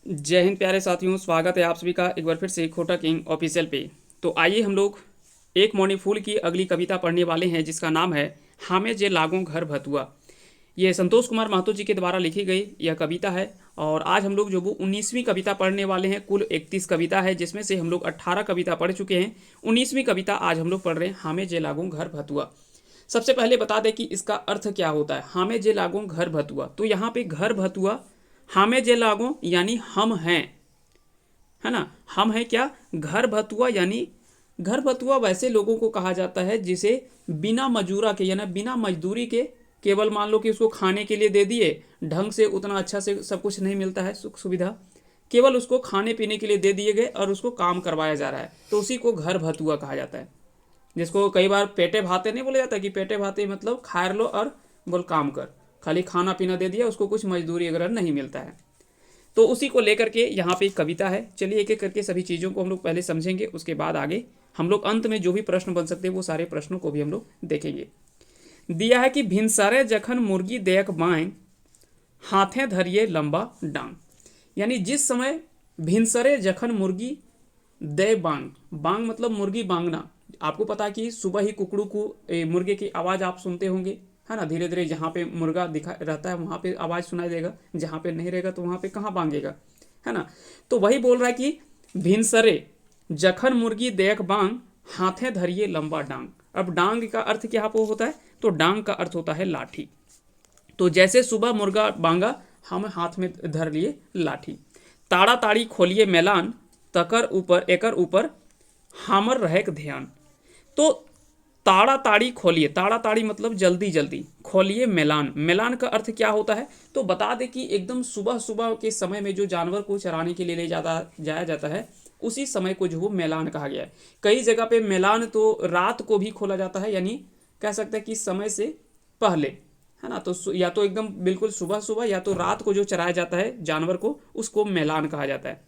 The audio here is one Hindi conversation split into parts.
जय हिंद प्यारे साथियों, स्वागत है आप सभी का एक बार फिर से खोटा किंग ऑफिशियल पे। तो आइए हम लोग एक मौनी फूल की अगली कविता पढ़ने वाले हैं, जिसका नाम है हामे जे लागों घर भतुआ। ये संतोष कुमार महतो जी के द्वारा लिखी गई यह कविता है। और आज हम लोग जो वो 19वीं कविता पढ़ने वाले हैं। कुल 31 कविता है, जिसमें से हम लोग 18 कविता पढ़ चुके हैं। 19वीं कविता आज हम लोग पढ़ रहे हैं, हामे जे लागों घर भतुआ। सबसे पहले बता दें कि इसका अर्थ क्या होता है। हामे जे लागों घर भतुआ, तो यहाँ पे घर भतुआ, हामे जे लागों यानी हम हैं, है ना। हम हैं क्या, घर भतुआ यानी घर भतुआ वैसे लोगों को कहा जाता है जिसे बिना मजूरा के यानी बिना मजदूरी के, केवल मान लो कि उसको खाने के लिए दे दिए, ढंग से उतना अच्छा से सब कुछ नहीं मिलता है, सुख सुविधा, केवल उसको खाने पीने के लिए दे दिए गए और उसको काम करवाया जा रहा है, तो उसी को घर भतुआ कहा जाता है। जिसको कई बार पेटे भाते नहीं बोला जाता कि पेटे भाते मतलब खा लो और बोल काम कर, खाली खाना पीना दे दिया, उसको कुछ मजदूरी वगैरह नहीं मिलता है। तो उसी को लेकर के यहाँ पे एक कविता है। चलिए एक एक करके सभी चीज़ों को हम लोग पहले समझेंगे, उसके बाद आगे हम लोग अंत में जो भी प्रश्न बन सकते हैं वो सारे प्रश्नों को भी हम लोग देखेंगे। दिया है कि भिनसरे जखन मुर्गी देख बाएं, हाथें धरिए लंबा डांग। यानी जिस समय भिनसरे जखन मुर्गी दे बांग, बांग मतलब मुर्गी बांगना। आपको पता है कि सुबह ही कुकड़ू को मुर्गे की आवाज़ आप सुनते होंगे, है ना। धीरे धीरे जहाँ पे मुर्गा दिखा रहता है वहाँ पे आवाज़ सुनाई देगा, जहाँ पे नहीं रहेगा तो वहाँ पे कहाँ बांगेगा, है ना। तो वही बोल रहा है कि भिनसरे जखन मुर्गी देख बांग, हाथें धरिए लंबा डांग। अब डांग का अर्थ क्या होता है, तो डांग का अर्थ होता है लाठी। तो जैसे सुबह मुर्गा बांगा, हम हाथ में धर लिए लाठी। ताड़ा ताड़ी खोलिए मैलान, तकर ऊपर एकर ऊपर हामर रहेक ध्यान। तो ताड़ा ताड़ी खोलिए, ताड़ा ताड़ी मतलब जल्दी जल्दी, खोलिए मैलान, मैलान का अर्थ क्या होता है, तो बता दें कि एकदम सुबह सुबह के समय में जो जानवर को चराने के लिए जाया जाता है, उसी समय को जो वो मैलान कहा गया है। कई जगह पे मैलान तो रात को भी खोला जाता है, यानी कह सकते हैं कि समय से पहले, है ना। तो या तो एकदम बिल्कुल सुबह सुबह, या तो रात को जो चराया जाता है जानवर को, उसको मैलान कहा जाता है।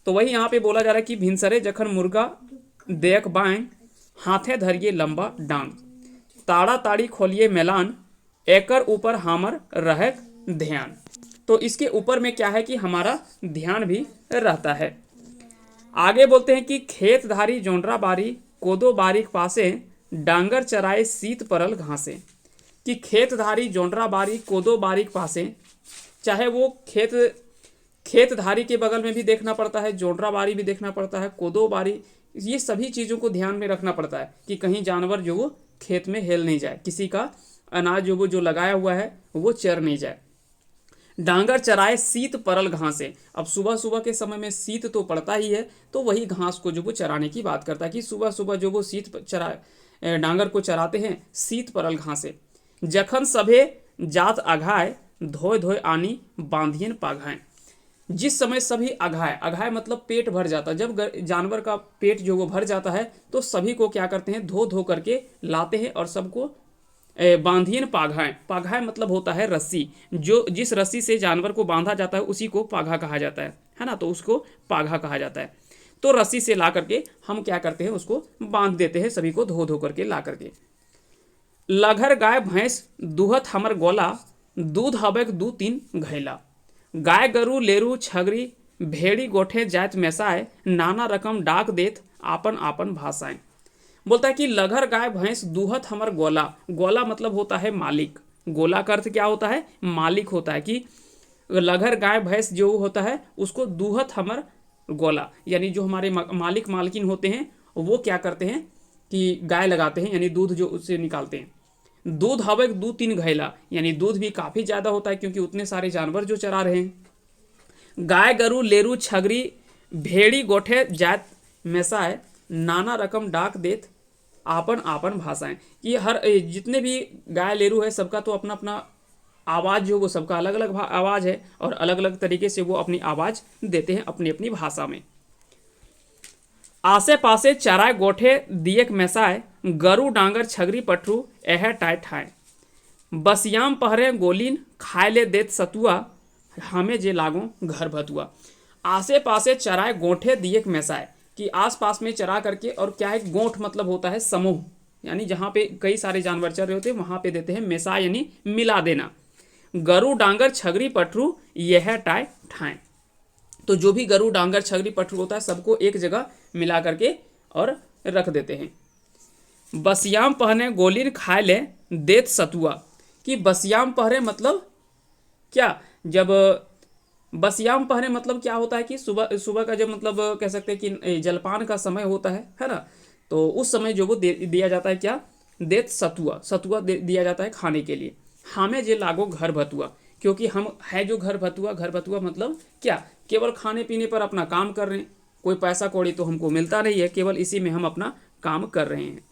तो वही यहाँ पे बोला जा रहा है कि भिनसरे जखन मुर्गा देख बाएं, हाथे धरिए लंबा डांग। ताड़ा ताड़ी खोलिए मैलान, एकर ऊपर हामर रहक ध्यान। तो इसके ऊपर में क्या है कि हमारा ध्यान भी रहता है। आगे बोलते हैं कि खेत धारी जोंडरा बारी, कोदो बारीक पासे, डांगर चराए शीत परल घासे। कि खेत धारी जोंडरा बारी, कोदो बारीक पासे, चाहे वो खेत धारी के बगल में भी देखना पड़ता है, जोंडरा बारी भी देखना पड़ता है, कोदो बारी, ये सभी चीज़ों को ध्यान में रखना पड़ता है कि कहीं जानवर जो वो खेत में हेल नहीं जाए, किसी का अनाज जो वो जो लगाया हुआ है वो चर नहीं जाए। डांगर चराए शीत परल घासे। अब सुबह सुबह के समय में शीत तो पड़ता ही है, तो वही घास को जो वो चराने की बात करता है कि सुबह सुबह जो वो डांगर को चराते हैं शीत परल घासे। जखन सभे जात अघाय, धोए धोए आनी बांधियन पाघाएं। जिस समय सभी अघाय, अघाय मतलब पेट भर जाता है, जब जानवर का पेट जो वो भर जाता है तो सभी को क्या करते हैं, धो धो करके लाते हैं और सबको बांधियन पाघाएं। पाघाएं मतलब होता है रस्सी, जो जिस रस्सी से जानवर को बांधा जाता है उसी को पाघा कहा जाता है ना। तो उसको पाघा कहा जाता है। तो रस्सी से ला करके हम क्या करते हैं, उसको बांध देते हैं, सभी को धो धो करके ला करके। लघर गाय भैंस दूहत हमर गोला, दूध हबेक दू तीन घैला। गाय गरु लेरू छगरी, भेड़ी गोठे जात मैसाए, नाना रकम डाक देत आपन आपन भाषाएं। बोलता है कि लघर गाय भैंस दूहत हमर गोला, गोला मतलब होता है मालिक, गोला का अर्थ क्या होता है, मालिक होता है। कि लघर गाय भैंस जो होता है उसको दूहत हमर गोला, यानी जो हमारे मालिक मालकिन होते हैं वो क्या करते हैं कि गाय लगाते हैं, यानी दूध जो उससे निकालते हैं। दूध हवे दू तीन घैला, यानी दूध भी काफ़ी ज़्यादा होता है क्योंकि उतने सारे जानवर जो चरा रहे हैं। गाय गरु लेरू छगरी, भेड़ी गोठे जात मैसाए, नाना रकम डाक देत आपन आपन भाषाएं। ये हर जितने भी गाय लेरू है सबका तो अपना अपना आवाज़ जो वो सबका अलग अलग आवाज़ है, और अलग अलग तरीके से वो अपनी आवाज़ देते हैं अपनी अपनी भाषा में। आसे पासे चराय गोठे दिएक मैसाए, गरु डांगर छगरी पटरू एह टाय ठाए। बसियाम पहरे गोलीन, खाए ले देत सतुआ, हमें जे लागो घर भतुआ। आसे पासे चराए गोठे दिएक मैसाए, कि आस पास में चरा करके, और क्या है गोठ मतलब होता है समूह, यानी जहाँ पे कई सारे जानवर चर रहे होते हैं वहाँ पे देते हैं मैसा, यानी मिला देना। गरु डांगर छगरी पटरू यह टाय ठाए। तो जो भी गरु डांगर छगरी पठरुक होता है सबको एक जगह मिला करके और रख देते हैं। बसियाम पहने गोलिन खाए ले देत सतुआ, कि बसियाम पहरे मतलब क्या, जब बसियाम पहरे मतलब क्या होता है कि सुबह सुबह का जब मतलब कह सकते हैं कि जलपान का समय होता है ना, तो उस समय जो वो दिया जाता है क्या, देत सतुआ, सतुआ दिया जाता है खाने के लिए। हमें जे लागो घर भतुआ, क्योंकि हम है जो घर भतुआ, घर भतुआ मतलब क्या, केवल खाने पीने पर अपना काम कर रहे हैं, कोई पैसा कौड़ी तो हमको मिलता नहीं है, केवल इसी में हम अपना काम कर रहे हैं।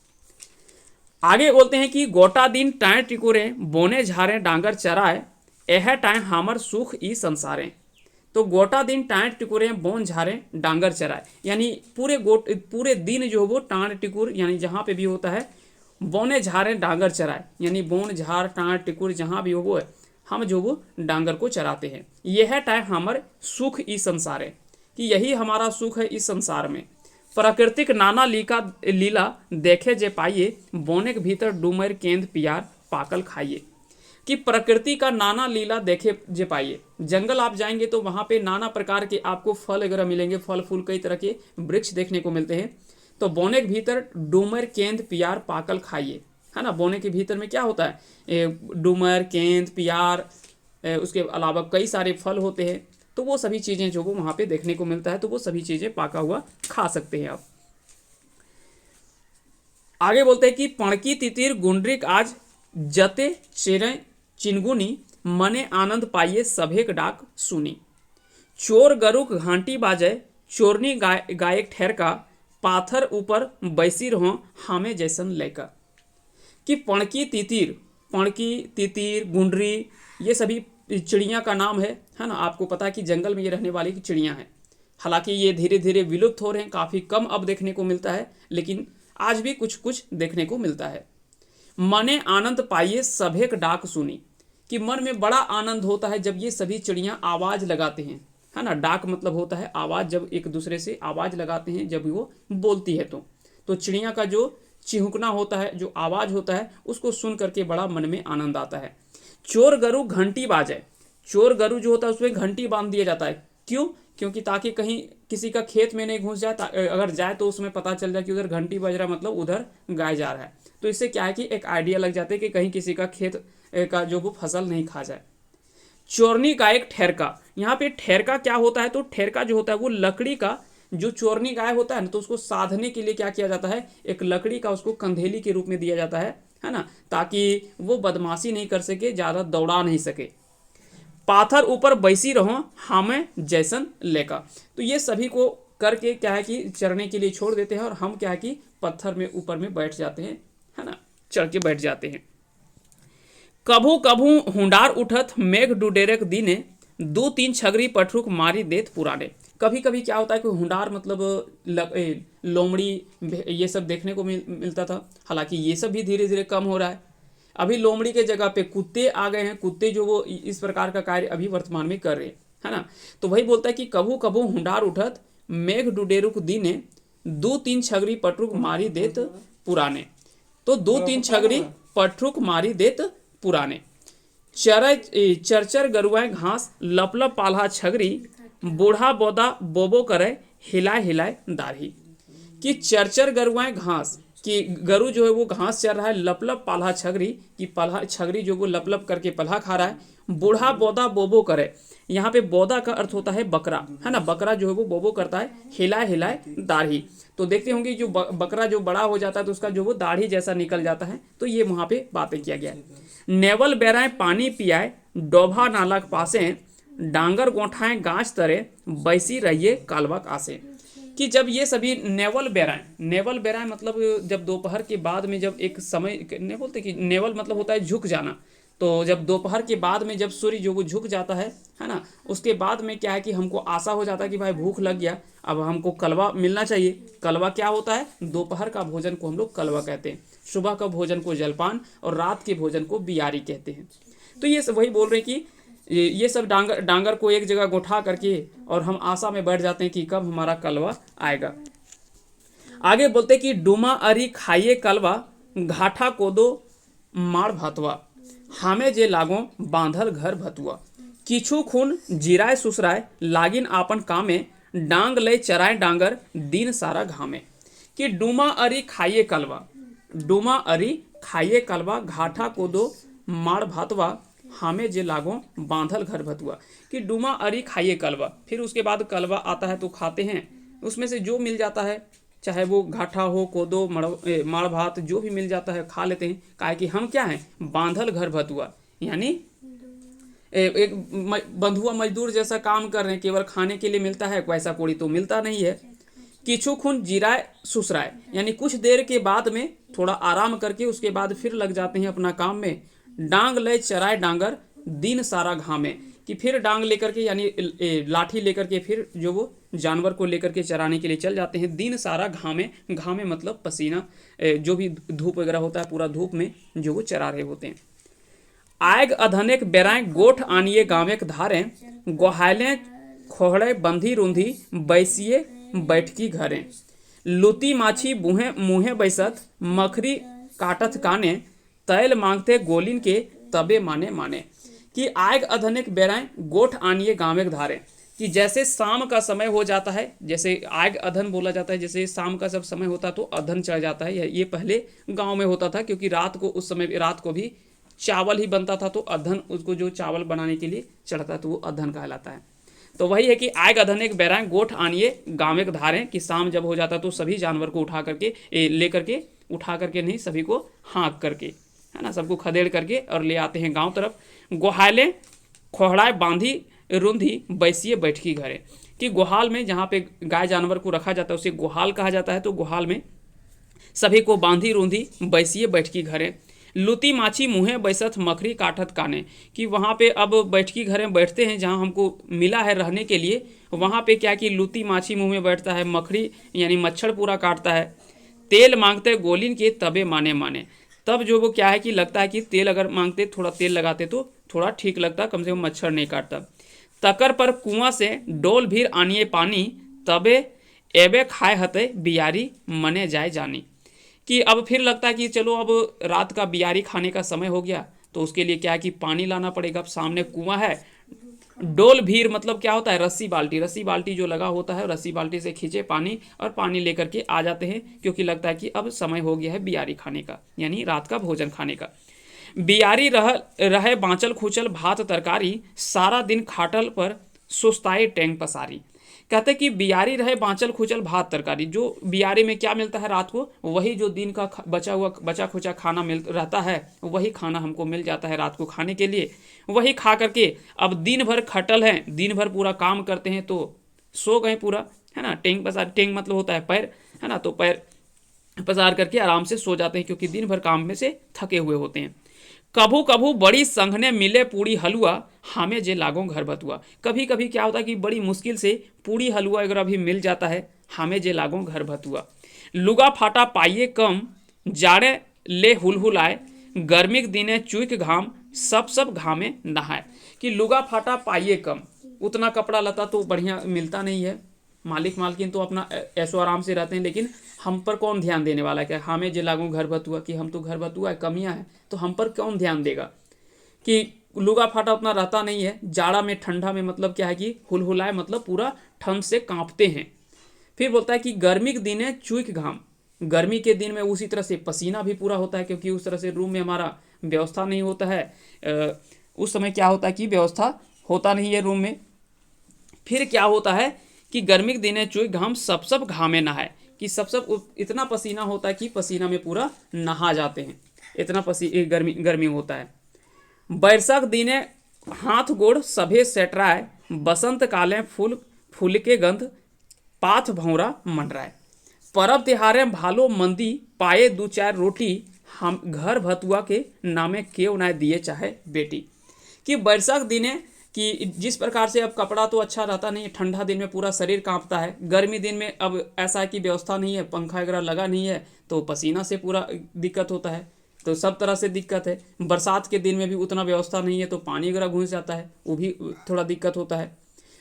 आगे बोलते हैं कि गोटा दिन टाए टिकोरे बोने झारे डांगर चराए, यह टाए हमर सुख ई संसारे। तो गोटा दिन टाँट टिकुरे बोन झारे डांगर चराए, यानी पूरे दिन जो वो टाँट टिकुर यानी जहाँ पे भी होता है, बोने झारे डांगर चराए, यानी बोन झार टाँट टिकुर जहाँ भी हो वो है, हम जो वो डांगर को चराते हैं। यह टाइम हमर सुख इस संसार है, कि यही हमारा सुख है इस संसार में। प्राकृतिक नाना लीला देखे जे पाइए, बोने के भीतर डूमर केंद्र पियार पाकल खाइए। कि प्रकृति का नाना लीला देखे जे पाइए, जंगल आप जाएंगे तो वहाँ पे नाना प्रकार के आपको फल वगैरह मिलेंगे, फल फूल कई तरह के वृक्ष देखने को मिलते हैं। तो बोने के भीतर डूमर केंद्र पियार पाकल खाइए, है ना। बोने के भीतर में क्या होता है, डूमर केंद्र पियार, उसके अलावा कई सारे फल होते हैं, तो वो सभी चीज़ें जो वो वहाँ पे देखने को मिलता है, तो वो सभी चीज़ें पाका हुआ खा सकते हैं आप। आगे बोलते हैं कि पणकी तितिर गुंडरिक आज जते चेरे चिनगुनी, मने आनंद पाइए सभेक डाक सुनी। चोर गरुक घांटी बाजे चोरनी गायक ठहरका, पाथर ऊपर बैसी रहो हमें जैसन लैका। कि पणकी तितिर गुंडरी ये सभी चिड़िया का नाम है ना। आपको पता है कि जंगल में ये रहने वाली चिड़िया हैं। हालांकि ये धीरे धीरे विलुप्त हो रहे हैं, काफ़ी कम अब देखने को मिलता है, लेकिन आज भी कुछ कुछ देखने को मिलता है। मने आनंद पाइए सभेक डाक सुनी, कि मन में बड़ा आनंद होता है जब ये सभी चिड़ियाँ आवाज़ लगाते हैं, है ना। डाक मतलब होता है आवाज़, जब एक दूसरे से आवाज़ लगाते हैं, जब वो बोलती है तो चिड़िया का जो चिहुकना होता है, जो आवाज़ होता है, उसको सुन करके बड़ा मन में आनंद आता है। चोर गरु घंटी बाजे, चोर गरु जो होता है उसमें घंटी बांध दिया जाता है, क्यों, क्योंकि ताकि कहीं किसी का खेत में नहीं घुस जाए, अगर जाए तो उसमें पता चल जाए कि उधर घंटी बज रहा है, मतलब उधर गाय जा रहा है। तो इससे क्या है कि एक आइडिया लग जाता है कि कहीं किसी का खेत का जो वो फसल नहीं खा जाए। चोरनी गाय ठेरका, यहाँ पे ठेरका क्या होता है, तो ठेरका जो होता है वो लकड़ी का, जो चोरनी गाय होता है ना, तो उसको साधने के लिए क्या किया जाता है, एक लकड़ी का उसको कंधेली के रूप में दिया जाता है ना, ताकि वो बदमाशी नहीं कर सके, ज़्यादा दौड़ा नहीं सके। पाथर ऊपर बैसी रहो हमें जैसन लेका, तो ये सभी को करके क्या है कि चरने के लिए छोड़ देते हैं, और हम क्या है कि पत्थर में ऊपर में बैठ जाते हैं, है ना, चढ़ के बैठ जाते हैं। कभू कभू हुंडार उठत मेघ डुडेरक दीने, दो तीन छगरी पठरुक मारी देत पुराने। कभी कभी क्या होता है कि हुंडार मतलब लोमड़ी ये सब देखने को मिलता था, हालांकि ये सब भी धीरे धीरे कम हो रहा है। अभी लोमड़ी के जगह पे कुत्ते आ गए हैं, कुत्ते जो वो इस प्रकार का कार्य अभी वर्तमान में कर रहे हैं, है ना। तो वही बोलता है कि कभू कभू हुंडार उठत मेघ डुडेरुक दीने, दो तीन छगरी पठरुक मारी देत पुराने। तो दो तीन छगरी पठरुक मारी देत पुराने। चरचर गरुआए घास लपलप पाल्हा छगरी, बूढ़ा बोदा बोबो करे हिलाए हिलाए दाढ़ी। कि चरचर गरुआए घास, कि गरु जो है वो घास चर रहा है, लपलप पाल्हा छगरी, कि पाल्हा छगरी जो वो लपलप करके पल्हा खा रहा है। बूढ़ा बोदा बोबो करे, यहाँ पे बोदा का अर्थ होता है बकरा, है ना, बकरा जो है वो बोबो करता है, हिलाए हिलाए दाढ़ी। तो देखते होंगे जो बकरा जो बड़ा हो जाता है तो उसका जो वो दाढ़ी जैसा निकल जाता है, तो ये वहाँ पे बातें किया गया है। नेवल बेराए पानी पियाए डोभा नाला के पासे, डांगर गोठाएं गाछ तरे बैसी रहिए कालवा आसे। कि जब ये सभी नेवल बेराएं मतलब जब दोपहर के बाद में, जब एक समय नहीं बोलते कि नेवल मतलब होता है झुक जाना, तो जब दोपहर के बाद में जब सूर्य जो वो झुक जाता है ना, उसके बाद में क्या है कि हमको आशा हो जाता है कि भाई भूख लग गया, अब हमको कलवा मिलना चाहिए। कलवा क्या होता है, दोपहर का भोजन को हम लोग कलवा कहते हैं, सुबह का भोजन को जलपान और रात के भोजन को बियारी कहते हैं। तो ये सब वही बोल रहे हैं कि ये सब डांगर को एक जगह गोठा करके और हम आशा में बैठ जाते हैं कि कब हमारा कलवा आएगा। आगे बोलते कि डुमा अरी खाइए कलवा, घाटा कोदो मार भातवा, हमें जे लागो बांधल घर भतुआ। किछु खून जिराय सुसराय लागिन आपन कामे, डांग लय चराय डांगर दिन सारा घामे। कि डूमा अरी खाइए कलवा, डूमा अरी खाइए कलवा, घाटा कोदो माड़ भातवा, हामे जे लागो बांधल घर भतुआ। कि डूमा अरी खाइए कलवा, फिर उसके बाद कलवा आता है तो खाते हैं, उसमें से जो मिल जाता है, चाहे वो घाटा हो, कोदो, माड़ भात, जो भी मिल जाता है खा लेते हैं। काहे कि हम क्या हैं, बांधल घर भतुआ, यानी एक बंधुआ मजदूर जैसा काम कर रहे हैं, केवल खाने के लिए मिलता है, वैसा कोड़ी तो मिलता नहीं है। किछु खून जिराय सुसराय, यानी कुछ देर के बाद में थोड़ा आराम करके उसके बाद फिर लग जाते हैं अपना काम में। डांग लय चराय डांगर दिन सारा घामे, कि फिर डांग लेकर के यानी लाठी लेकर के फिर जो वो जानवर को लेकर के चराने के लिए चल जाते हैं। दिन सारा घामे, घामे मतलब पसीना, जो भी धूप वगैरह होता है पूरा धूप में जो वो चरा रहे होते हैं। आयग अधनेक बेराय गोठ आनिए गावेक धारें, गोहायलें खोहड़े बंधी रुंधी बैसिए बैठकी घरें। लुती माछी बूहे मुँहे बैसत, मखरी काटत काने, तैल मांगते गोलिन के तबे माने माने। कि आयग अधनेक बेराय गोठ आनिए गावेक धारें, कि जैसे शाम का समय हो जाता है, जैसे आग अधन बोला जाता है, जैसे शाम का जब समय होता है तो अधन चढ़ जाता है। ये पहले गांव में होता था, क्योंकि रात को उस समय रात को भी चावल ही बनता था, तो अधन उसको जो चावल बनाने के लिए चढ़ता तो वो अधन कहलाता है। तो वही है कि आग अधन एक बैराएं गोठ आनिए गाँव धारें, कि शाम जब हो जाता तो सभी जानवर को उठा करके लेकर के, उठा करके नहीं, सभी को हाँक करके, है ना, सबको खदेड़ करके और ले आते हैं गांव तरफ। गोहाले खोहड़ाए बांधी रुंधी बैसिए बैठकी घरे, कि गोहाल में जहाँ पे गाय जानवर को रखा जाता है उसे गोहाल कहा जाता है। तो गोहाल में सभी को बांधी रूंधी बैसिए बैठकी घरे। लुती माछी मुँहे बैसत मखरी काटत काने, कि वहाँ पे अब बैठकी घरे बैठते हैं जहाँ हमको मिला है रहने के लिए, वहाँ पे क्या कि लुती माछी मुँह में बैठता है, मखरी यानी मच्छर पूरा काटता है। तेल मांगते गोलिन के तबे माने माने, तब जो वो क्या है कि लगता है कि तेल अगर मांगते, थोड़ा तेल लगाते तो थोड़ा ठीक लगता, कम से कम मच्छर नहीं काटता। तकर पर कुआं से डोल भीर आनिए पानी, तबे एबे खाए हते बियारी मने जाए जानी। कि अब फिर लगता है कि चलो अब रात का बियारी खाने का समय हो गया, तो उसके लिए क्या है कि पानी लाना पड़ेगा। अब सामने कुआं है, डोल भीर मतलब क्या होता है, रस्सी बाल्टी, रस्सी बाल्टी जो लगा होता है, रस्सी बाल्टी से खींचे पानी और पानी लेकर के आ जाते हैं, क्योंकि लगता है कि अब समय हो गया है बियारी खाने का, यानी रात का भोजन खाने का। बियारी रहे बाँचल खुचल भात तरकारी, सारा दिन खाटल पर सुस्ताई टेंग पसारी। कहते कि बियारी रहे बाँचल खुचल भात तरकारी, जो बियारी में क्या मिलता है रात को, वही जो दिन का बचा खुचा खाना मिल रहता है, वही खाना हमको मिल जाता है रात को खाने के लिए। वही खा करके अब दिन भर खटल हैं, दिन भर पूरा काम करते हैं तो सो गए पूरा, है ना। टेंग पसार, टेंग मतलब होता है पैर, है ना, तो पैर पसार करके आराम से सो जाते हैं, क्योंकि दिन भर काम में से थके हुए होते हैं। कभू कभू बड़ी संघने मिले पूड़ी हलवा, हमें जे लागों घर बतुआ। कभी कभी क्या होता है कि बड़ी मुश्किल से पूड़ी हलवा अगर अभी मिल जाता है, हमें जे लागों घर बतुआ। लुगा फाटा पाइए कम, जाड़े ले हुलहुल आए, गर्मी के दिने चुइक घाम, सब घामे नहाए। कि लुगा फाटा पाइए कम, उतना कपड़ा लता तो बढ़िया मिलता नहीं है, मालिक मालकिन तो अपना ऐशो आराम से रहते हैं, लेकिन हम पर कौन ध्यान देने वाला है। क्या हमें जे लागू घर बतुआ, कि हम तो घर बतुआ है, कमियां हैं, तो हम पर कौन ध्यान देगा। कि लुगा फाटा उतना रहता नहीं है, जाड़ा में ठंडा में मतलब क्या है कि हुलहुलाए मतलब पूरा ठंड से कांपते हैं। फिर बोलता है कि गर्मी के दिन है चुइक घाम, गर्मी के दिन में उसी तरह से पसीना भी पूरा होता है, क्योंकि उस तरह से रूम में हमारा व्यवस्था नहीं होता है। उस समय क्या होता है कि व्यवस्था होता नहीं है रूम में। फिर क्या होता है कि गर्मी के दिन है चुइक घाम, सब घामे नहाए, कि सब इतना पसीना होता है कि पसीना में पूरा नहा जाते हैं, इतना गर्मी होता है। बैसाख दिने हाथ गोड़ सभे सेटराए, बसंत काले फूल के गंध, पाथ भौरा मंडराए। परब त्योहारे भालो मंदी, पाए दू चार रोटी, हम घर भतुआ के नामे केव ना दिए चाहे बेटी। कि बैसाख दिने कि जिस प्रकार से अब कपड़ा तो अच्छा रहता नहीं है, ठंडा दिन में पूरा शरीर कांपता है, गर्मी दिन में अब ऐसा की व्यवस्था नहीं है, पंखा वगैरह लगा नहीं है, तो पसीना से पूरा दिक्कत होता है, तो सब तरह से दिक्कत है। बरसात के दिन में भी उतना व्यवस्था नहीं है, तो पानी वगैरह घुस जाता है, वो भी थोड़ा दिक्कत होता है।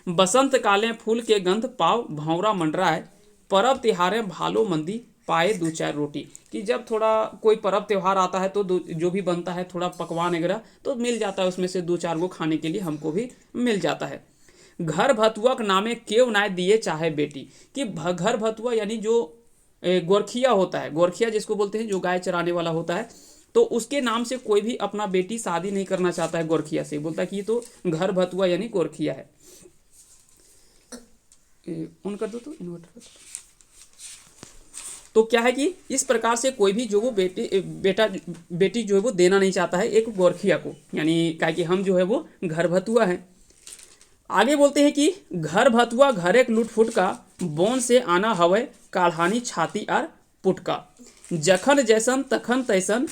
बसंत काले फूल के गंध, पाव भौरा मंडराए, परब तिहारे भालो मंदी, पाए दो चार रोटी, कि जब थोड़ा कोई पर्व त्यौहार आता है तो जो भी बनता है थोड़ा पकवान वगैरह तो मिल जाता है, उसमें से दो चार को खाने के लिए हमको भी मिल जाता है। घर भतुआ के नामे केव नाय दिए चाहे बेटी, कि घर भतुआ यानी जो गोरखिया होता है, गोरखिया जिसको बोलते हैं जो गाय चराने वाला होता है, तो उसके नाम से कोई भी अपना बेटी शादी नहीं करना चाहता है गोरखिया से, बोलता है कि ये तो घर भतुआ यानी गोरखिया है। ऑन कर दो तो इन्वर्टर कर दो। तो क्या है कि इस प्रकार से कोई भी जो वो बेटी जो है वो देना नहीं चाहता है एक गोरखिया को, यानी क्या कि हम जो है वो घर भतुआ हैं। आगे बोलते हैं कि घर भतुआ घर एक लुटफुट का, बोन से आना हवे काढ़ानी छाती आर पुटका, जखन जैसन तखन तैसन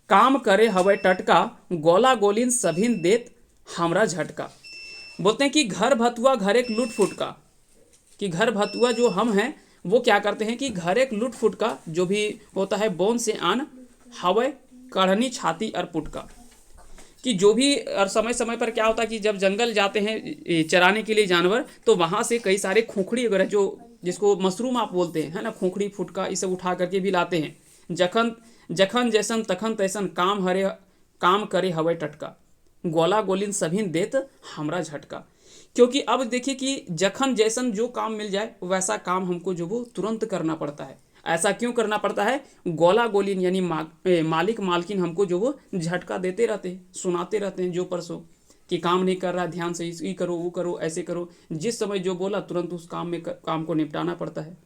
काम करे हवे टटका, गोला गोलिन सभिन देत हमरा झटका। बोलते हैं कि घर भतुआ घर एक लुटफुट का, कि घर भतुआ जो हम हैं वो क्या करते हैं कि घर एक लुटफुट का जो भी होता है, बोन से आन हवे कढ़नी छाती और पुटका, कि जो भी और समय समय पर क्या होता है कि जब जंगल जाते हैं चराने के लिए जानवर, तो वहाँ से कई सारे खोखड़ी वगैरह जो जिसको मशरूम आप बोलते हैं, है ना, खोखड़ी फुटका ये सब उठा करके भी लाते हैं। जखन जैसन तखन तैसन काम करे हवे टटका, गोला गोलिन सभिन देत हमरा झटका। क्योंकि अब देखिए कि जखन जैसन जो काम मिल जाए वैसा काम हमको जो वो तुरंत करना पड़ता है। ऐसा क्यों करना पड़ता है? गोला गोलिन यानी मालिक मालकिन हमको जो वो झटका देते रहते हैं, सुनाते रहते हैं जो परसों कि काम नहीं कर रहा, ध्यान से ये करो वो करो ऐसे करो, जिस समय जो बोला तुरंत उस काम को निपटाना पड़ता है।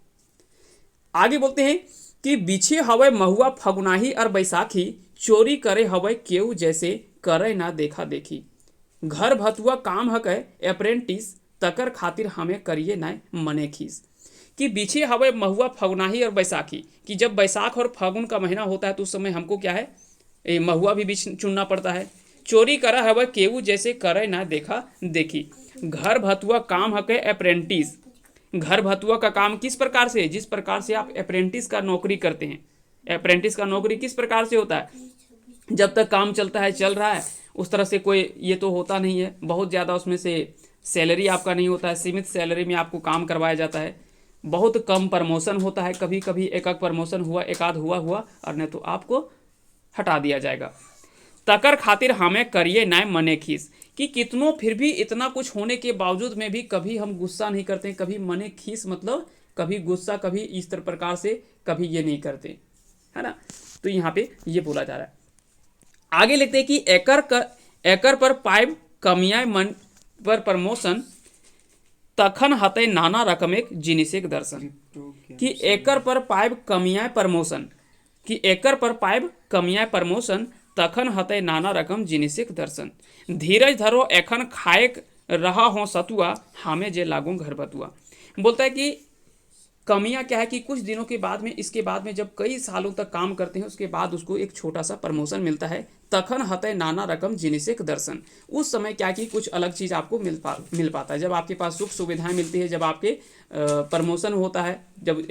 आगे बोलते हैं कि बिछे हवे महुआ फगुनाही और बैसाखी, चोरी करे हवे केहू जैसे करे ना देखा देखी, घर भतुआ काम हक अप्रेंटिस तकर खातिर हमें करिए ना मने खीस। कि बीछे हवे महुआ फगुनाही और बैसाखी, कि जब बैसाख और फागुन का महीना होता है तो उस समय हमको क्या है महुआ भी बीच चुनना पड़ता है। चोरी करा हवे केहू जैसे करे ना देखा देखी, घर भतुआ काम हक अप्रेंटिस। घर भतुआ का काम किस प्रकार से? जिस प्रकार से आप अप्रेंटिस का नौकरी करते हैं। अप्रेंटिस का नौकरी किस प्रकार से होता है? जब तक काम चलता है चल रहा है, उस तरह से कोई ये तो होता नहीं है, बहुत ज़्यादा उसमें से सैलरी आपका नहीं होता है, सीमित सैलरी में आपको काम करवाया जाता है, बहुत कम प्रमोशन होता है, कभी कभी एक आध प्रमोशन हुआ, एक आध हुआ और नहीं तो आपको हटा दिया जाएगा। तकर खातिर हमें करिए ना मने खीस, कि कितनों फिर भी इतना कुछ होने के बावजूद में भी कभी हम गुस्सा नहीं करते, कभी मने खीस मतलब कभी गुस्सा, कभी इस तरह प्रकार से कभी ये नहीं करते, है ना। तो यहाँ पे ये बोला जा रहा है। आगे लिखते हैं कि एकर पर पाइप कमियाँ मन पर प्रमोशन, तखन हते नाना रकम एक जिनिसिक दर्शन। कि एकर पर पाइप कमियाँ प्रमोशन, कि एकर पर पाइप कमियाँ प्रमोशन, तखन हते नाना रकम जिनिसिक दर्शन। धीरज धरो एखन खाएक रहा हो सतुआ, हमें जे लागू घर बतुआ। बोलता है कि कमियां क्या है कि कुछ दिनों के बाद में, इसके बाद में जब कई सालों तक काम करते हैं उसके बाद उसको एक छोटा सा प्रमोशन मिलता है। तखन हते नाना रकम जिनिसिक दर्शन, उस समय क्या कि कुछ अलग चीज़ आपको मिल पाता है। जब आपके पास सुख सुविधाएं मिलती है, जब आपके प्रमोशन होता है, जब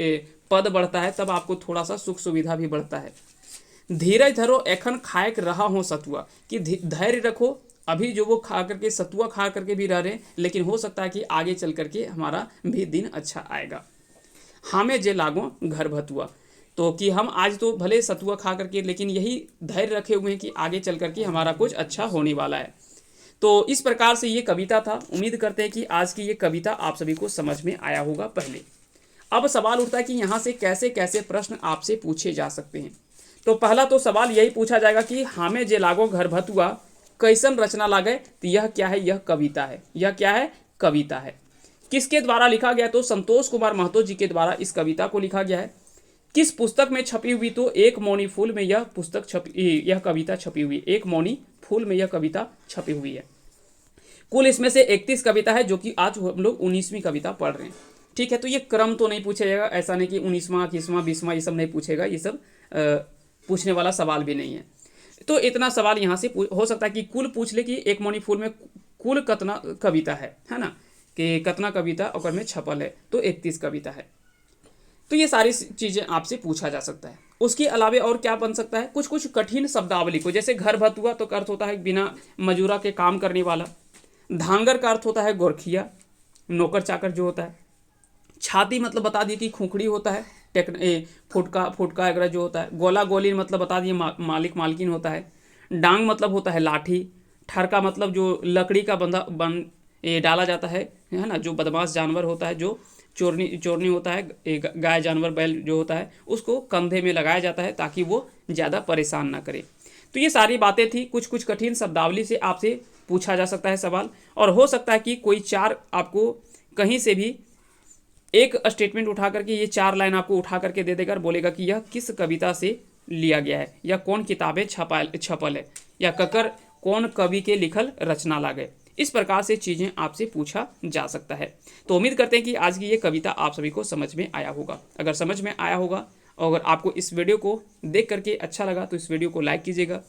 पद बढ़ता है, तब आपको थोड़ा सा सुख सुविधा भी बढ़ता है। धीरज धरो एखन खाएक रहा हो सतुआ, कि धैर्य रखो, अभी जो वो खा करके सतुआ खा करके भी रह रहे हैं, लेकिन हो सकता है कि आगे चल करके हमारा भी दिन अच्छा आएगा। हमें जे लागो घर भतुआ, तो कि हम आज तो भले सतुआ खा करके, लेकिन यही धैर्य रखे हुए हैं कि आगे चल करके हमारा कुछ अच्छा होने वाला है। तो इस प्रकार से ये कविता था। उम्मीद करते हैं कि आज की ये कविता आप सभी को समझ में आया होगा। पहले अब सवाल उठता है कि यहाँ से कैसे कैसे प्रश्न आपसे पूछे जा सकते हैं। तो पहला तो सवाल यही पूछा जाएगा कि हमें जे लागो घर भतुआ कैसन रचना लागे, तो यह क्या है? यह कविता है। यह क्या है? कविता है। किसके द्वारा लिखा गया? तो संतोष कुमार महतो जी के द्वारा इस कविता को लिखा गया है। किस पुस्तक में छपी हुई? तो एक मौनी फूल में यह पुस्तक यह कविता छपी हुई है। एक मौनी फूल में यह कविता छपी हुई है। कुल इसमें से 31 कविता है, जो कि आज हम लोग 19वीं कविता पढ़ रहे हैं। ठीक है, तो ये क्रम तो नहीं पूछा जाएगा, ऐसा नहीं कि 19वां 21वां 20वां ये सब नहीं पूछेगा, ये सब पूछने वाला सवाल भी नहीं है। तो इतना सवाल यहाँ से हो सकता है कि कुल पूछ ले कि एक मौनी फूल में कुल कितना कविता है ना, कि कितना कविता और में छपल है, तो 31 कविता है। तो ये सारी चीज़ें आपसे पूछा जा सकता है। उसके अलावा और क्या बन सकता है? कुछ कुछ कठिन शब्दावली को, जैसे घर भतुआ तो का अर्थ होता है बिना मजूरा के काम करने वाला। धांगर का अर्थ होता है गोरखिया, नौकर चाकर जो होता है। छाती मतलब बता दिए कि खोखड़ी होता है, फुटका फुटका वगैरह जो होता है, गोला गोली मतलब बता दिए मालिक मालकिन होता है। डांग मतलब होता है लाठी। ठरका मतलब जो लकड़ी का ये डाला जाता है ना, जो बदमाश जानवर होता है, जो चोरनी चोरनी होता है, गाय जानवर बैल जो होता है, उसको कंधे में लगाया जाता है ताकि वो ज़्यादा परेशान ना करे। तो ये सारी बातें थी, कुछ कुछ कठिन शब्दावली से आपसे पूछा जा सकता है सवाल, और हो सकता है कि कोई चार आपको कहीं से भी एक स्टेटमेंट उठा करके ये 4 लाइन आपको उठा करके दे देगा और बोलेगा कि यह किस कविता से लिया गया है, या कौन किताबें छपल है, या ककर कौन कवि के लिखल रचना लागे। इस प्रकार से चीज़ें आपसे पूछा जा सकता है। तो उम्मीद करते हैं कि आज की ये कविता आप सभी को समझ में आया होगा। अगर समझ में आया होगा और अगर आपको इस वीडियो को देख करके अच्छा लगा तो इस वीडियो को लाइक कीजिएगा,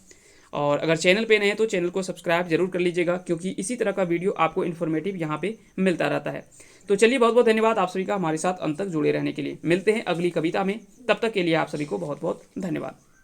और अगर चैनल पे नए हैं तो चैनल को सब्सक्राइब जरूर कर लीजिएगा, क्योंकि इसी तरह का वीडियो आपको इन्फॉर्मेटिव यहाँ पे मिलता रहता है। तो चलिए, बहुत बहुत धन्यवाद आप सभी का हमारे साथ अंत तक जुड़े रहने के लिए। मिलते हैं अगली कविता में, तब तक के लिए आप सभी को बहुत बहुत धन्यवाद।